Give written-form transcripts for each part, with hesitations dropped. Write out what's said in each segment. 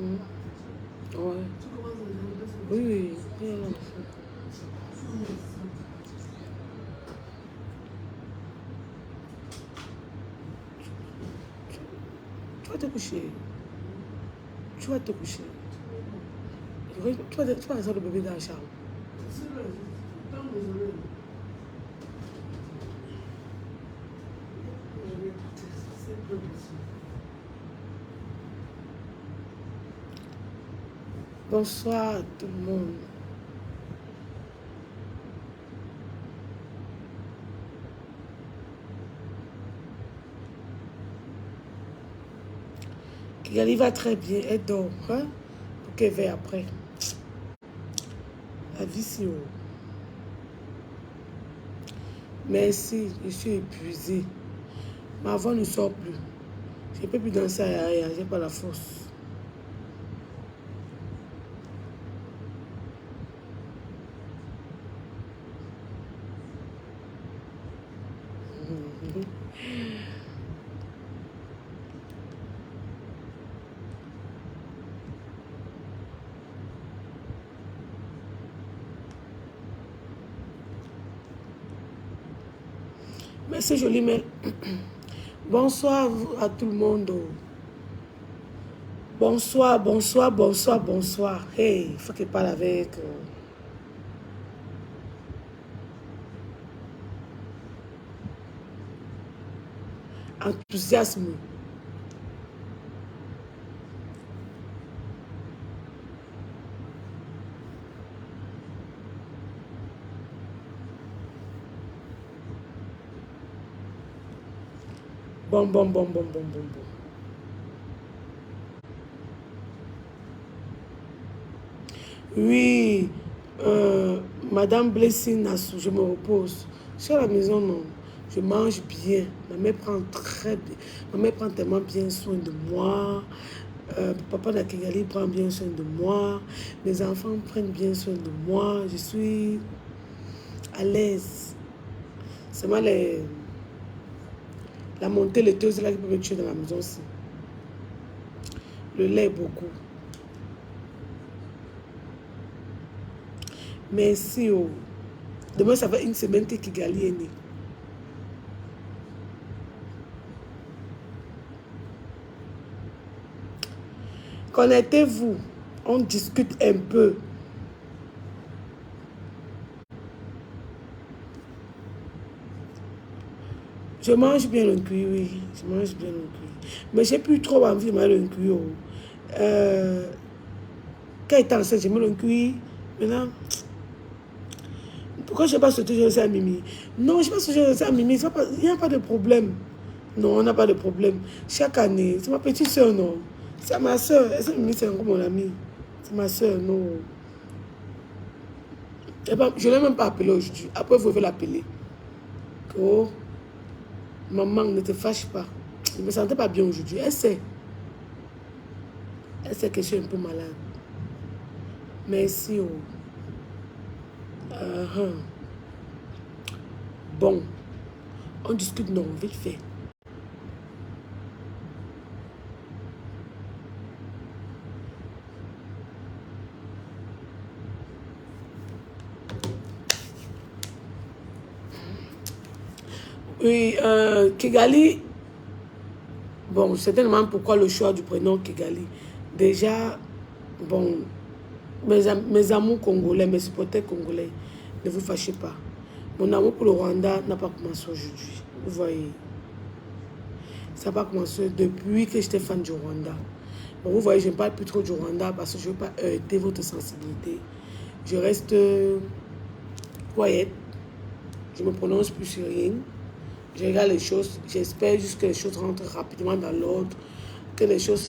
Ouais. Oui, oui. Tu vas te coucher. Tu vas te coucher. Tu vas laisser le bébé dans la chambre. Bonsoir tout le monde. Kigali va très bien. Elle dort. Hein? Pour qu'elle veille après. La vie si haut. Merci. Je suis épuisée. Ma voix ne sort plus. Je ne peux plus danser à rien. Je n'ai pas la force. Merci, joli mail. Bonsoir à tout le monde. Bonsoir, bonsoir, bonsoir, bonsoir. Hey, il faut qu'il parle avec... enthousiasme. Bon. Oui, Madame Blessing Nassou, je me repose. Sur la maison, non. Je mange bien. Ma mère prend très bien. Ma mère prend tellement bien soin de moi. Papa Nakigali prend bien soin de moi. Mes enfants prennent bien soin de moi. Je suis à l'aise. C'est moi la montée laiteuse là qui peut me tuer dans la maison aussi. Le lait beaucoup. Merci. Oh. Demain, ça fait une semaine que Kigali est né. Connectez-vous. On discute un peu. Je mange bien le cuit, oui. Je mange bien le cuit. Mais j'ai plus trop envie de manger le cuit. Oh. Quand j'étais enceinte, j'ai mangé le cuit. Maintenant, pourquoi je n'ai pas sauté à Mimi? Non, je ne sais pas sauter à Mimi. Il n'y a pas de problème. Non, on n'a pas de problème. Chaque année, c'est ma petite soeur, non. C'est ma soeur. Est-ce que Mimi, c'est encore mon amie? C'est ma soeur, non. Je ne l'ai même pas appelée aujourd'hui. Après, vous pouvez l'appeler. Oh, maman, ne te fâche pas. Je ne me sentais pas bien aujourd'hui. Elle sait que je suis un peu malade. Merci. Oh. Bon, on discute, non, vite fait. Oui, Kigali, bon, certainement pourquoi le choix du prénom Kigali. Déjà, bon, mes amours congolais, mes supporters congolais, ne vous fâchez pas. Mon amour pour le Rwanda n'a pas commencé aujourd'hui. Vous voyez, ça n'a pas commencé depuis que j'étais fan du Rwanda. Bon, vous voyez, je ne parle plus trop du Rwanda parce que je ne veux pas heurter votre sensibilité. Je reste quiet. Je ne me prononce plus sur rien. Je regarde les choses. J'espère juste que les choses rentrent rapidement dans l'ordre. Que les choses...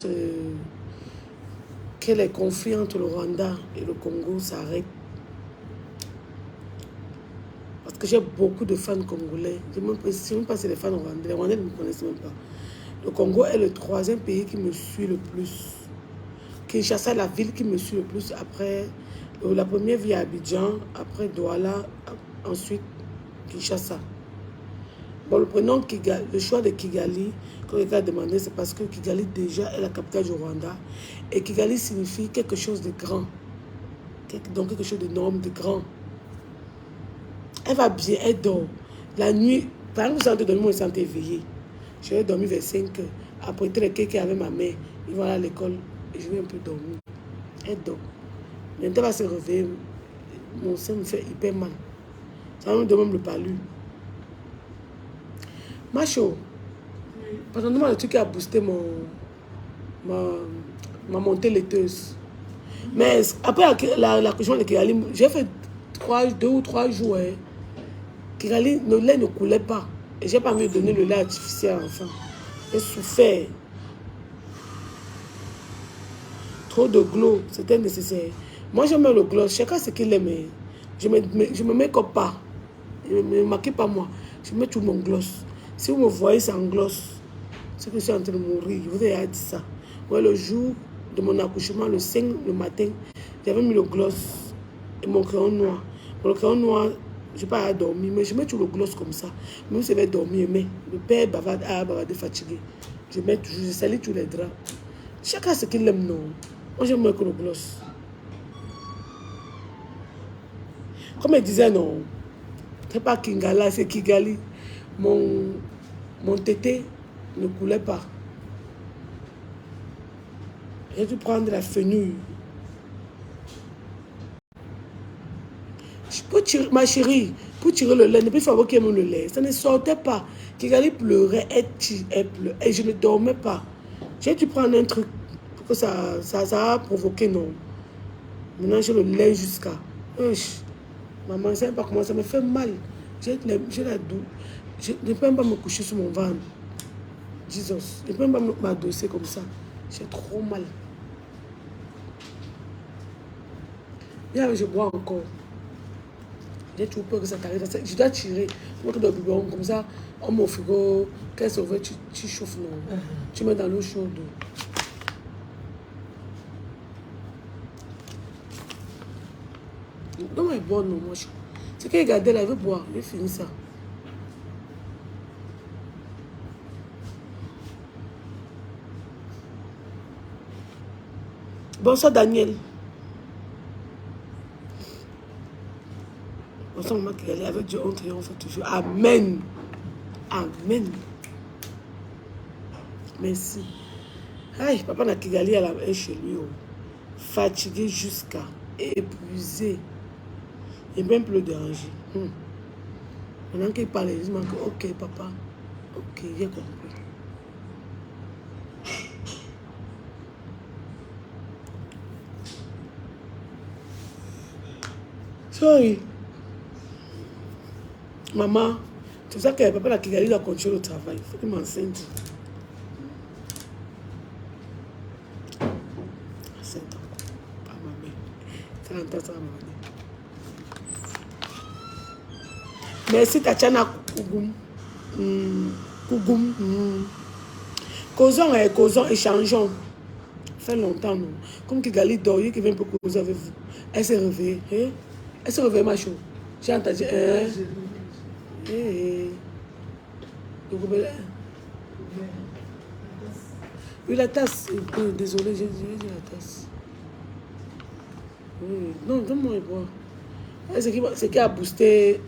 que les conflits entre le Rwanda et le Congo s'arrêtent. Parce que j'ai beaucoup de fans congolais. Je ne sais même pas si c'est des fans rwandais. Les Rwandais ne me connaissent même pas. Le Congo est le 3e pays qui me suit le plus. Kinshasa est la ville qui me suit le plus. Après, la première ville à Abidjan, après Douala, ensuite Kinshasa. Bon, le prénom Kigali, le choix de Kigali, quand quelqu'un a demandé, c'est parce que Kigali déjà est la capitale du Rwanda. Et Kigali signifie quelque chose de grand. Donc quelque chose d'énorme, de grand. Elle va bien, elle dort. La nuit, par exemple, vous sentez dormir, moi je sentais éveillé. Je vais dormir vers 5 heures. Après, quelqu'un avec ma mère, ils vont aller à l'école et je vais un peu dormir. Elle dort. Maintenant, elle va se réveiller. Mon sein me fait hyper mal. Ça me demande le palu. Macho, pendant le truc qui a boosté ma montée laiteuse. Mais après l'accouchement de Kigali, j'ai fait 2 ou 3 jours. Hein. Kigali, le lait ne coulait pas. Et j'ai pas envie de donner le lait artificiel à l'enfant. J'ai souffert. Trop de glow, c'était nécessaire. Moi, j'aime le gloss. Chacun ce qu'il aime. Je me mets comme pas. Je ne me maquille pas moi. Je mets tout mon gloss. Si vous me voyez sans gloss, c'est que je suis en train de mourir. Je vous ai dit ça. Ouais, le jour de mon accouchement, le 5, le matin, j'avais mis le gloss et mon crayon noir. Le crayon noir, je n'ai pas dormi, mais je mets tout le gloss comme ça. Même si je vais dormir, mais le père bavarde, fatigué. Je mets toujours, je salis tous les draps. Chacun ce qu'il aime, non. Moi, j'aime moins que le gloss. Comme elle disait, non, c'est pas Kingala, c'est Kigali. Mon tété ne coulait pas. J'ai dû prendre la fenouil. Pour tirer, ma chérie, pour tirer le lait, ne plus fabriquer le lait. Ça ne sortait pas. Kigali pleurait, elle pleurait. Et je ne dormais pas. J'ai dû prendre un truc pour que ça a provoqué, non. Maintenant, j'ai le lait jusqu'à. Maman, je ne sais pas comment ça me fait mal. J'ai la douleur. Je ne peux même pas me coucher sur mon ventre. Jesus. Je ne peux même pas m'adosser comme ça. J'ai trop mal. Bien, je bois encore. J'ai toujours peur que ça t'arrive. Je dois tirer. Montre de biberon comme ça. On m'offre frigo. Qu'elle se veut, tu chauffes, non. Tu mets dans l'eau chaude. Non, mais boire, non, moi. C'est qu'elle regardait là, elle veut boire. Elle finit ça. Bonsoir, Daniel. Bonsoir, maman qui est avec Dieu, on triomphe toujours. Amen. Amen. Merci. Aïe, papa n'a Kigali est chez lui. Oh. Fatigué jusqu'à épuisé. Et même plus dérangé. Maintenant qu'il parle, il dit ok, papa. Ok, j'ai compris. Sorry. Maman, c'est pour ça que papa n'a Kigali doit continuer le travail. Il faut qu'il m'enseigne. 7 ans. Pas ma mère. 30 ans, ça va m'amener. Merci Tatiana Kougoum. Kougoum. Causons, échangeons. Ça fait longtemps, non. Comme Kigali dort, il qui vient pour causer avec vous. Elle s'est réveillée. Hein? Elle s'est réveillée, ma chou. J'ai entendu. Oui, la tasse. Désolé, j'ai dit la tasse. Oui. Non, donne-moi et boire. C'est qui a boosté.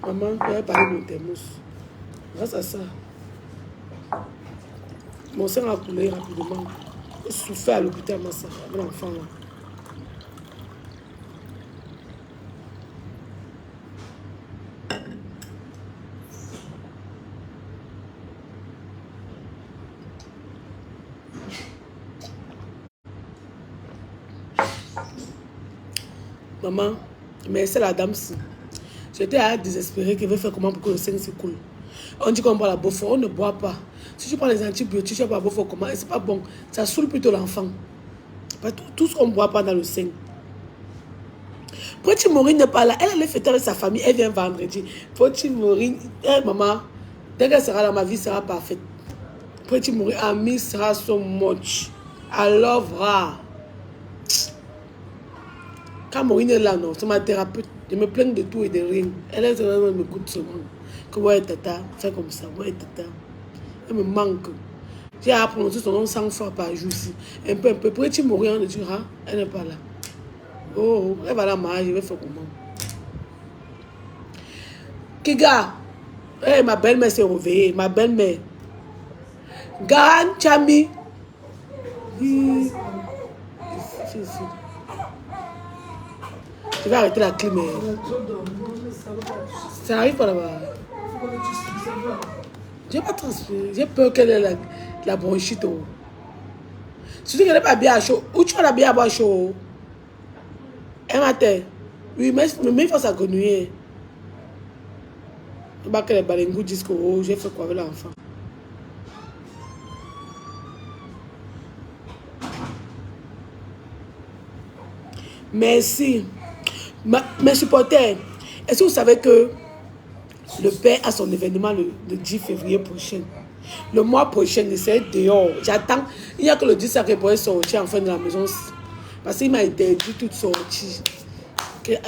Maman, elle a parlé de mon thermos. Grâce à ça, mon sang a coulé rapidement. J'ai souffert à l'hôpital, avec l'enfant là. Maman, mais c'est la dame-ci. J'étais à désespérer qu'elle veut faire comment pour que le sein se coule. On dit qu'on boit la Beaufort, on ne boit pas. Si tu prends les antibiotiques, tu ne bois pas Beaufort comment? Et c'est pas bon. Ça saoule plutôt l'enfant. Tout ce qu'on ne boit pas dans le sein. Petit Maureen n'est pas là. Elle est fêtée avec sa famille. Elle vient vendredi. Petit Maureen, maman, dès qu'elle sera là, ma vie sera parfaite. Petit Maureen, Ami sera so much. I love her. Quand Maureen est là, non, c'est ma thérapeute. Je me plains de tout et de rien. Elle est vraiment me coûte seulement. Que ouais, tata, fais comme ça, ouais, tata. Elle me manque. J'ai à prononcer son nom 100 fois par jour ici. Un peu. Pourquoi tu mourir, on te dira, elle n'est pas là. Oh, elle va la marier, je vais faire comment? Kiga, hey, ma belle-mère s'est réveillée, ma belle-mère. Garan Chami. Je vais arrêter la clim. Ça arrive pas là-bas. J'ai pas transpiré. J'ai peur qu'elle ait la bronchite. Surtout qu'elle n'est pas bien à chaud. Où tu vas la bien à boire chaud? Un matin. Oui, mais il faut s'agenouiller. Il va que les balingous disent que j'ai fait quoi avec l'enfant. Merci. Mes supporters, est-ce que vous savez que le père a son événement le 10 février prochain? Le mois prochain, c'est dehors. J'attends. Il n'y a que le 10 qui pourrait sortir enfin de la maison. Parce qu'il m'a interdit toute sortie.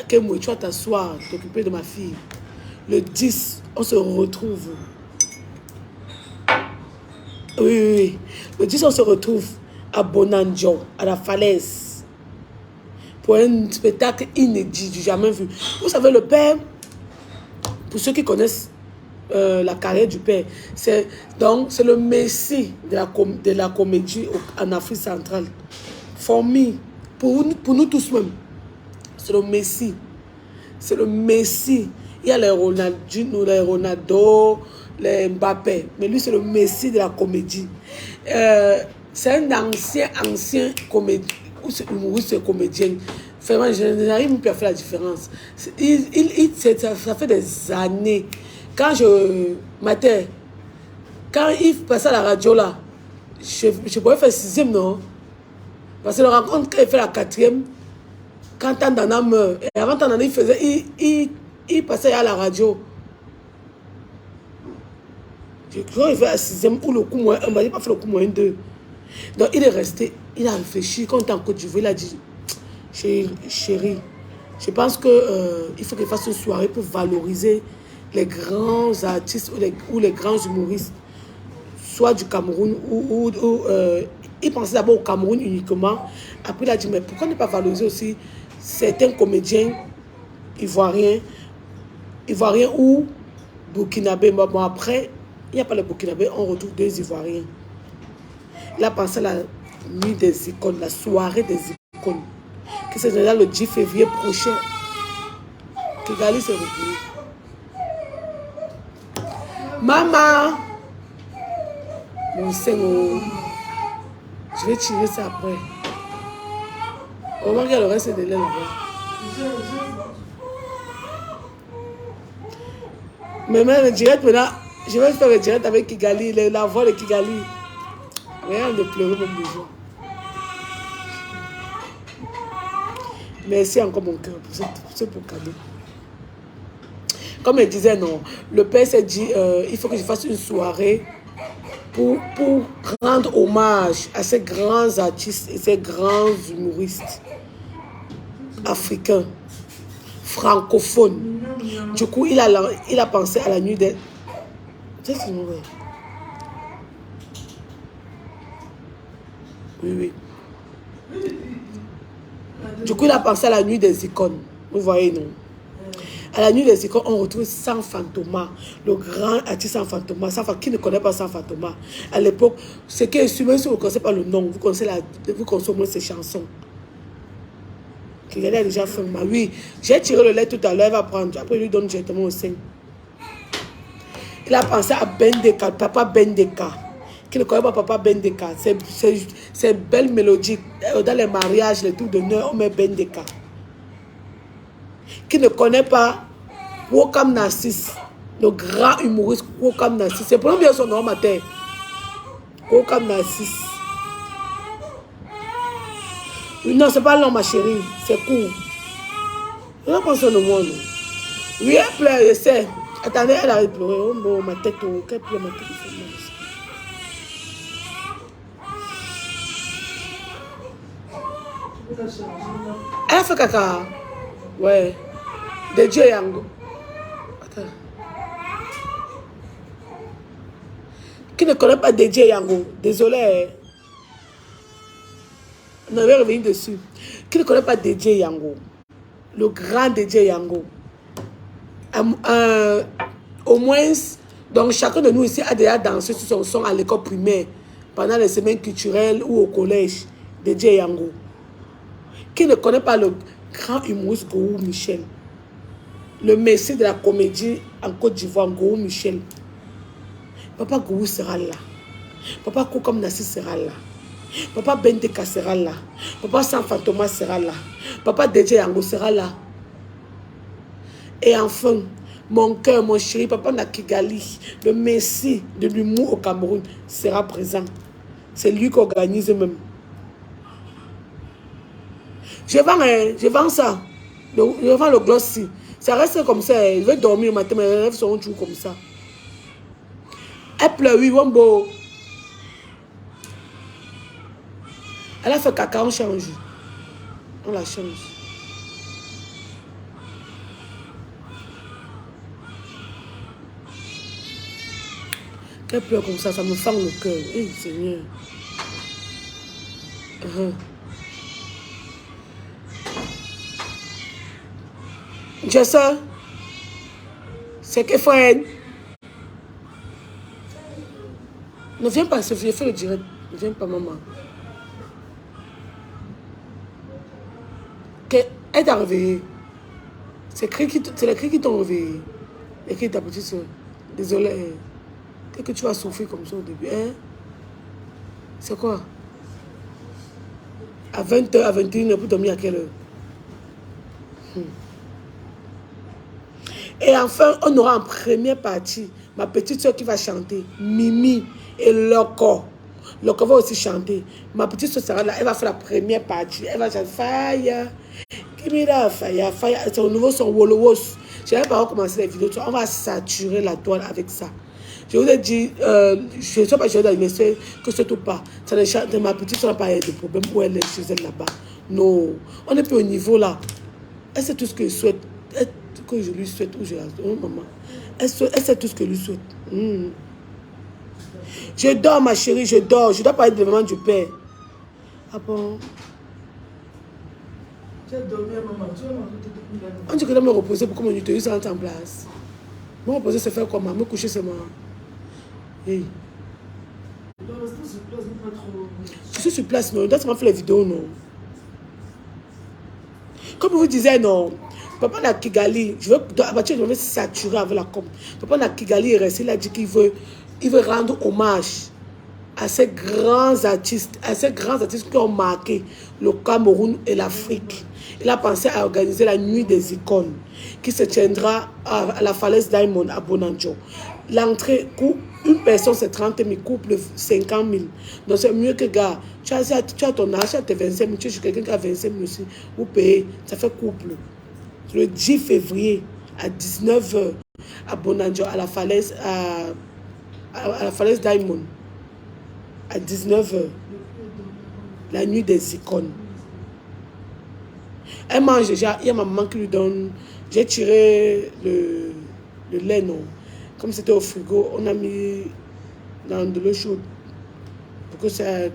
Que moi, tu vas t'asseoir, t'occuper de ma fille. Le 10, on se retrouve. Oui. Le 10, on se retrouve à Bonanjo, à la falaise. Pour un spectacle inédit, du jamais vu. Vous savez, le père, pour ceux qui connaissent la carrière du père, c'est le messie de la comédie en Afrique centrale. Formé, pour nous tous même, c'est le messie. C'est le messie. Il y a les Ronaldinho, les Ronaldo, les Mbappé, mais lui c'est le messie de la comédie. C'est un ancien comédien, ou c'est comédien. Vraiment, je n'arrive plus à faire la différence. Ça fait des années. Quand il passait à la radio là, je pouvais faire 6e, non? Parce que le rencontre, quand il fait la 4e, quand Tandana meurt, et avant Tandana, il passait à la radio. Je crois qu'il fait la 6e ou le coup moins 1, il n'a pas fait le coup moins 2. Donc il est resté, il a réfléchi, quand il était en Côte d'Ivoire, il a dit, chérie, je pense qu'il faut qu'il fasse une soirée pour valoriser les grands artistes ou les grands humoristes, soit du Cameroun ou il pensait d'abord au Cameroun uniquement. Après, il a dit, mais pourquoi ne pas valoriser aussi certains comédiens ivoiriens ou burkinabés. Bon, après, il n'y a pas les burkinabés, on retrouve 2 Ivoiriens. Il a pensé à la nuit des icônes, la soirée des icônes, qui se déroulera le 10 février prochain. Kigali s'est replié. Maman! Mon sein, je vais tirer ça après. On va regarder le reste de l'aile là-bas. Mais même le direct maintenant, je vais faire le direct avec Kigali, la voix de Kigali. Rien de pleurer même déjà. Merci encore mon cœur pour ce beau cadeau. Comme elle disait, non, le père s'est dit, il faut que je fasse une soirée pour rendre hommage à ces grands artistes et ces grands humoristes africains, francophones. Du coup, il a pensé à la nuit des... C'est vrai. Oui. Du coup, il a pensé à la nuit des icônes. Vous voyez, non? À la nuit des icônes, on retrouve Sans Fantoma, le grand artiste Sans Fantoma. Qui ne connaît pas Sans Fantoma? À l'époque, ce qui est sûr, même si vous ne connaissez pas le nom, vous consommez ses chansons. Kigali a déjà fait ma. Oui, j'ai tiré le lait tout à l'heure, elle va prendre. Après, il lui donne directement au sein. Il a pensé à Bendeka, Papa Bendeka. Qui ne connaît pas Papa Bendeka? C'est belle mélodie. Dans les mariages, les trucs de d'honneur, on met Bendeka. Qui ne connaît pas Wokam Narcisse, le grand humoriste Wokam Narcisse. C'est pour bien son nom matin. Wokam Narcisse. Non, c'est pas long, ma chérie. C'est court. Je ne pense pas au monde. Oui, elle pleure, je sais. Attendez, elle a pleuré. Oh, ma tête, qu'elle pleure, ma tête. Elle a fait caca. Ouais. De Dieu Yango. Attends. Qui ne connaît pas DJ Yango, désolé. On va revenir dessus. Qui ne connaît pas DJ Yango, le grand DJ Yango. Au moins, donc chacun de nous ici a déjà dansé sur son son à l'école primaire, pendant les semaines culturelles ou au collège. DJ Yango. Qui ne connaît pas le grand humoriste Gourou Michel, le messie de la comédie en Côte d'Ivoire, Gourou Michel. Papa Gourou sera là. Papa Koukam Nassi sera là. Papa Bendeka sera là. Papa San Fantoma sera là. Papa DJ Yango sera là. Et enfin, mon cœur, mon chéri, Papa Nakigali, le messie de l'humour au Cameroun, sera présent. C'est lui qui organise même. Je vends ça. Je vends le glossy. Ça reste comme ça. Je vais dormir le matin, mes rêves seront toujours comme ça. Elle pleure, oui, Wombo. Elle a fait caca, on change. On la change. Qu'elle pleure comme ça me fend le cœur. Hey, Seigneur. Je sais. C'est que frère. Ne viens pas, je fais le direct. Ne viens pas, maman. Elle t'a réveillé. C'est les cris qui t'ont réveillé. Et qui ta petite soeur. Désolée. Qu'est-ce que tu vas souffrir comme ça au début, hein? C'est quoi? À 20h, à 21h, pour dormir à quelle heure? Et enfin, on aura en première partie ma petite soeur qui va chanter, Mimi et Loco. Loco va aussi chanter. Ma petite soeur sera là, elle va faire la première partie. Elle va chanter Fire. Give me that fire, fire. C'est au nouveau son Wolowos. Je n'avais pas commencé les vidéos. On va saturer la toile avec ça. Je vous ai dit, je ne sais pas, je vais dire que surtout pas. Ma petite soeur n'a pas de problème où elle est chez elle là-bas. Non, on n'est plus au niveau là. Elle sait tout ce que je souhaite. Que je lui souhaite. Oh, maman. Elle sait tout ce que je lui souhaite. Je dors, ma chérie, je dors. Je dois parler de maman du père. Ah bon? Tu as dormi, maman. On dit que je dois me reposer pour que mon utérus rentre en place. Me reposer, c'est faire comment? Me coucher, c'est moi. Hey. Je suis sur place, non. Toi, tu m'as fait les vidéos, non. Comme je vous disais, non. Papa Nakigali, je vais saturer avec la com. Papa Nakigali est resté, il a dit qu'il veut rendre hommage à ces grands artistes, qui ont marqué le Cameroun et l'Afrique. Il a pensé à organiser la nuit des icônes qui se tiendra à la falaise Diamond à Bonanjo. L'entrée, une personne c'est 30 000, couple 50 000. Donc c'est mieux que gars, tu as ton âge, tu as tes 25 000, tu es quelqu'un qui a 25 000 aussi, vous payez, ça fait couple. Le 10 février à 19h à Bonanjo, à la falaise Diamond, à 19h, la nuit des icônes. Elle mange déjà, il y a ma maman qui lui donne, j'ai tiré le lait, non. Comme c'était au frigo, on a mis dans de l'eau chaude pour que ça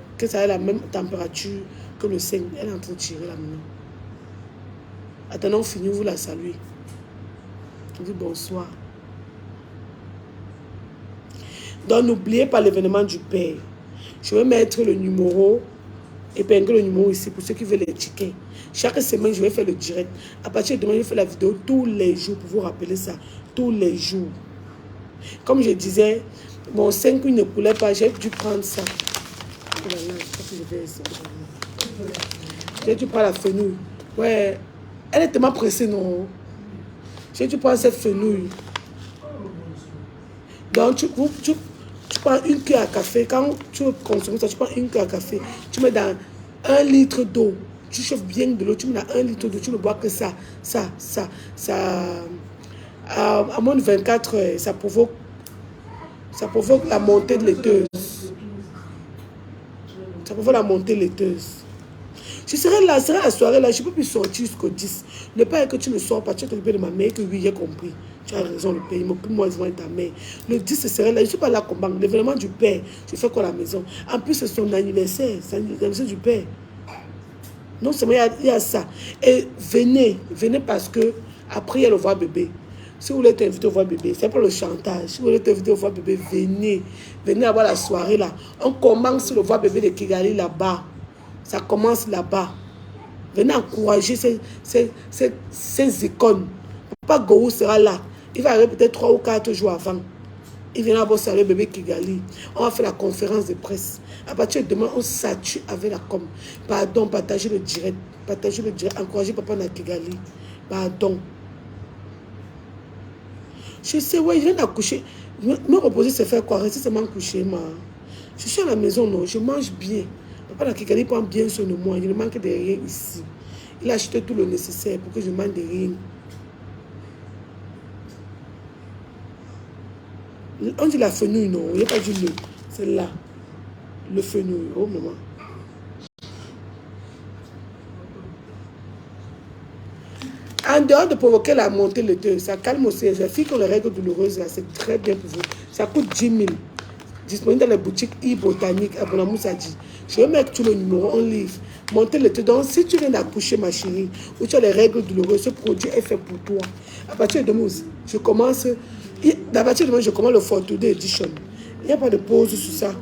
ait la même température que le sein. Elle est en train de tirer là maintenant. Attendons, on finit, vous la saluez. On dit bonsoir. Donc, n'oubliez pas l'événement du père. Je vais mettre le numéro, épingler le numéro ici pour ceux qui veulent les tickets. Chaque semaine, je vais faire le direct. À partir de demain, je fais la vidéo tous les jours pour vous rappeler ça. Tous les jours. Comme je disais, mon sein qui ne coulait pas, j'ai dû prendre ça. Oh là là, je crois que je vais essayer. J'ai dû prendre la fenouil. Ouais. Elle est tellement pressée, non? J'ai dû prendre cette fenouil. Donc, tu prends une cuillère à café. Quand tu consommes ça, tu prends une cuillère à café. Tu mets dans 1 litre d'eau. Tu chauffes bien de l'eau. Tu mets dans 1 litre d'eau. Tu ne bois que ça. À moins de 24 heures, ça provoque la montée de laiteuse. Ça provoque la montée laiteuse. Je serai là, ce sera la soirée là, je ne peux plus sortir jusqu'au 10. Ne pas que tu ne sors pas, tu es occupé de ma mère, que oui, j'ai compris. Tu as raison, le père, il m'occupe moi de ta mère. Le 10, ce serait là, je ne suis pas là comme l'événement du père, je fais quoi à la maison? En plus, c'est son anniversaire, c'est l'anniversaire du père. Non seulement il y a ça. Et venez parce que après il y a le voir bébé. Si vous voulez t'inviter au voir bébé, c'est pas le chantage. Si vous voulez t'inviter au voir bébé, venez. Venez avoir la soirée là. On commence le voir bébé de Kigali là-bas. Ça commence là-bas. Venez encourager ces icônes. Papa Gou sera là. Il va arriver peut-être 3 ou 4 jours avant. Il viendra voir le bébé Kigali. On va faire la conférence de presse. À partir de demain, on sature avec la com. Pardon, partagez le direct. Partagez le direct. Encouragez papa na Kigali. Pardon. Je sais, ouais, je viens d'accoucher. Me reposer, c'est faire quoi? Rester seulement coucher, ma. Je suis à la maison, non. Je mange bien. Papa na Kigali prend bien soin de moi. Il ne manque de rien ici. Il a acheté tout le nécessaire pour que je mange de rien. On dit la fenouil, non. Il n'y a pas du le. C'est là. Le fenouil. Oh, maman. En dehors de provoquer la montée de deux, ça calme aussi. Les filles qui ont les règles douloureuses, là, c'est très bien pour vous. Ça coûte 10 000. Disponible dans les boutiques e-botanique à Bonamoussadi. Je vais mettre tout le numéro en livre. Montez le thé. Donc, si tu viens d'accoucher, ma chérie, ou tu as les règles douloureuses, ce produit est fait pour toi. À partir de demain, je commence. À partir de demain, je commence le Photo Day Edition. Il n'y a pas de pause sur ça.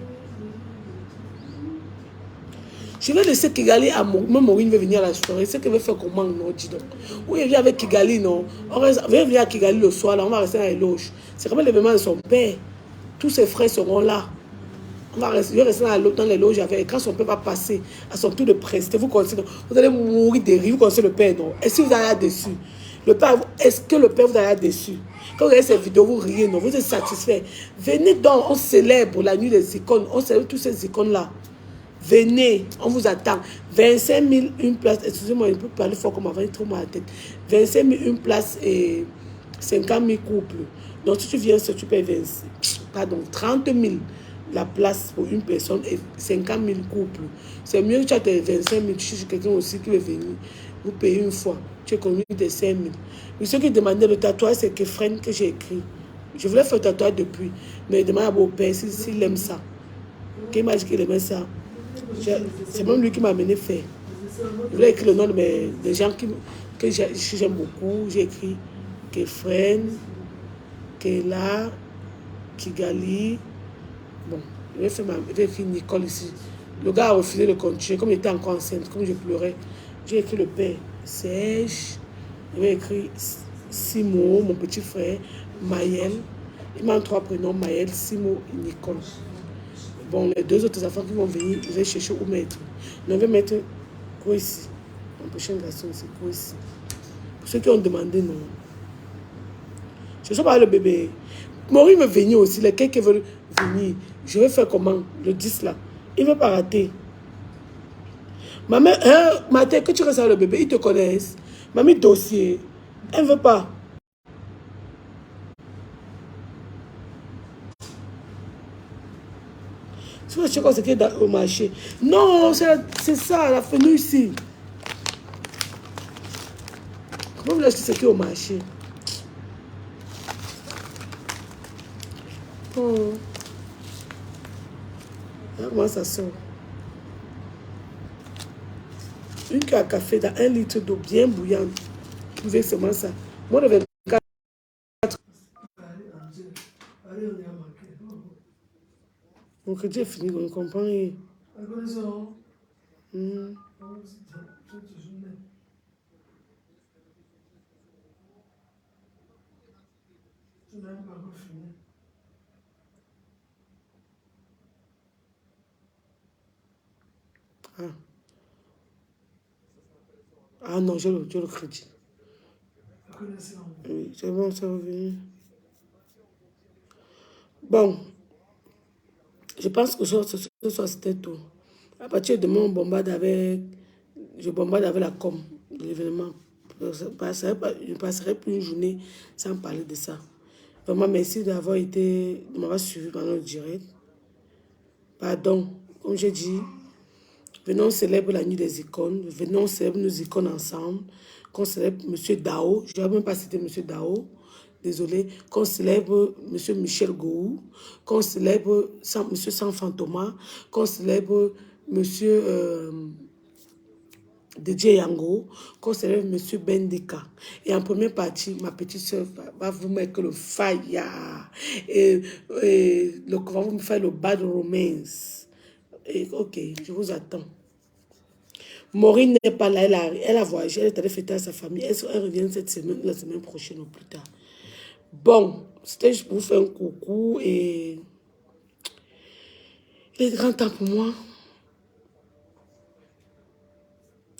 Je vais laisser Kigali à même Maureen veut venir à la soirée. C'est qu'elle veut faire comment, non, dis donc. Oui, elle vient avec Kigali, non. On va venir à Kigali le soir, là, on va rester dans les loges. C'est comme l'événement de son père. Tous ses frères seront là. On va rester dans les loges avec. Quand son père va passer à son tour de prester, vous connaissez, vous allez mourir de rire. Vous connaissez le père, non? Est-ce que vous allez là-dessus? Est-ce que le père vous allez là-dessus? Quand vous regardez ces vidéos, vous riez, non? Vous êtes satisfait. Venez donc, on célèbre la nuit des icônes. On célèbre toutes ces icônes-là. Venez, on vous attend. 25 000 une place. Excusez-moi, je ne peux pas parler fort comme avant, il trop mal à la tête. 25 000 une place et 50 000 couples. Donc si tu viens, tu payes 30 000 la place pour une personne et 50 000 couples. C'est mieux que tu as tes 25 000, tu cherches quelqu'un aussi qui veut venir. Vous payez une fois, tu es connu de 5 000. Mais ceux qui demandaient le tatouage, c'est Kefren que j'ai écrit. Je voulais faire le tatouage depuis, mais il demande à mon père s'il aime ça. Qu'il m'a dit qu'il aimait ça. C'est même lui qui m'a amené faire. Je voulais écrire le nom des gens que j'aime beaucoup. J'ai écrit Kefren, Kela, Kigali. Bon, j'ai écrit Nicole ici. Le gars a refusé de continuer. Comme il était encore enceinte, comme je pleurais, j'ai écrit le père, Serge. J'ai écrit Simo, mon petit frère, Maël. Il m'a 3 prénoms, Maël, Simo et Nicole. Bon, les 2 autres enfants qui vont venir, je vais chercher où mettre. On va mettre quoi ici? Mon prochain garçon, c'est quoi ici? Pour ceux qui ont demandé, non. Je ne sais pas le bébé. Maureen veut venir aussi. Les quelqu'un veulent venir. Je vais faire comment? Le 10 là. Il ne veut pas rater. Ma mère, Mathé, que tu restes avec le bébé, ils te connaissent. Mamie, dossier. Elle ne veut pas. Tu vois, je sais quoi, c'est qui est au marché. Non, c'est ça, la fenouil ici. Comment vous l'achetez ce qui est au marché? Oh. Comment ça sort? Une cuillère à café dans 1 litre d'eau bien bouillante. Vous pouvez seulement ça. Moi, le 24. Mon crédit est fini, on ne comprend rien. Ah non, j'ai le crédit. Oui, c'est bon, ça va venir. Bon, je pense que ce soir c'était tout. À partir de demain, je bombarde avec la com de l'événement. Je ne passerai plus une journée sans parler de ça. Vraiment, merci de m'avoir suivi pendant le direct. Pardon, comme j'ai dit, Venons célèbre la nuit des icônes. Venons célèbre nos icônes ensemble. Qu'on célèbre M. Dao. Je n'ai même pas cité M. Dao. Désolé. Qu'on célèbre M. Michel Gou. Qu'on célèbre M. Sanfan Thomas. Qu'on célèbre M. DJ Yango, qu'on célèbre M. Bendika. Et en première partie, ma petite soeur va vous mettre le fire. Va vous faire le bad romance. Et, ok, je vous attends. Maureen n'est pas là, elle a voyagé, elle est allée fêter à sa famille. Elle revient cette semaine, la semaine prochaine ou plus tard. Bon, c'était juste pour vous faire un coucou et il est grand temps pour moi.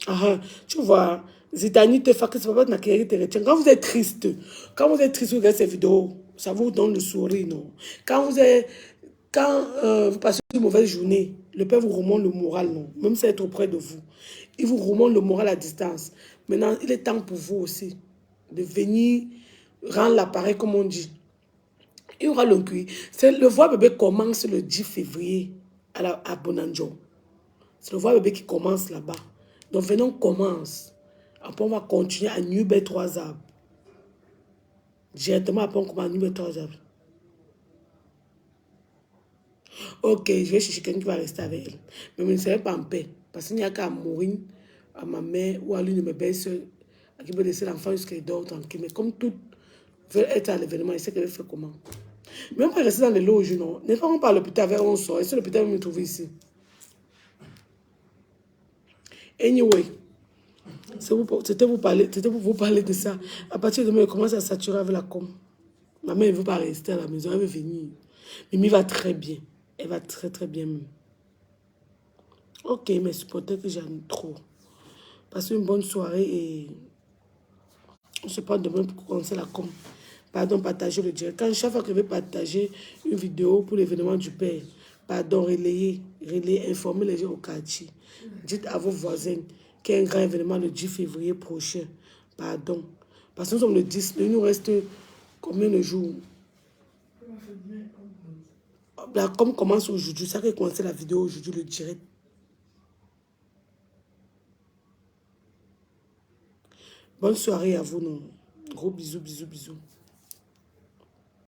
Ah, tu vois, Zidane te fait que c'est pas de qui te retient. Quand vous êtes triste, vous regardez ces vidéos, ça vous donne le sourire, non? Quand vous passez une mauvaise journée, le Père vous remonte le moral, non? Même si c'est auprès de vous. Il vous remonte le moral à distance. Maintenant, il est temps pour vous aussi de venir rendre l'appareil, comme on dit. Il y aura le cuir. Le voix bébé commence le 10 février à Bonanjo. C'est le voix bébé qui commence là-bas. Donc, venons, on commence. Après, on va continuer à Nubé 3 arbres. Directement, après, on commence à Nubé 3 arbres. Ok, je vais chercher quelqu'un qui va rester avec elle. Mais je ne serai pas en paix. Parce qu'il n'y a qu'à mourir, à ma mère ou à l'une de mes belles-sœurs, qui peut laisser l'enfant jusqu'à qu'il dort tranquille. Mais comme tout veut être à l'événement, il sait qu'elle va faire comment. Même pas rester dans les loges, non. Ne pas par l'hôpital avec on sort. Et si l'hôpital va me trouver ici. Anyway. C'était pour vous parler de ça. À partir de demain, elle commence à saturer avec la com. Ma mère ne veut pas rester à la maison, elle veut venir. Mimi va très bien. Elle va très très bien même. Ok, mais supporters que j'aime trop. Passez une bonne soirée et on se parle demain pour commencer la com. Pardon, partager le direct. Quand chaque fois que je vais partager une vidéo pour l'événement du Père, pardon, relayer, informer les gens au quartier. Dites à vos voisins qu'il y a un grand événement le 10 février prochain. Pardon. Parce que nous sommes le 10, mais il nous reste combien de jours? La com commence aujourd'hui. Ça qui a commencé la vidéo aujourd'hui, le direct. Bonne soirée à vous, non. Gros bisous, bisous, bisous.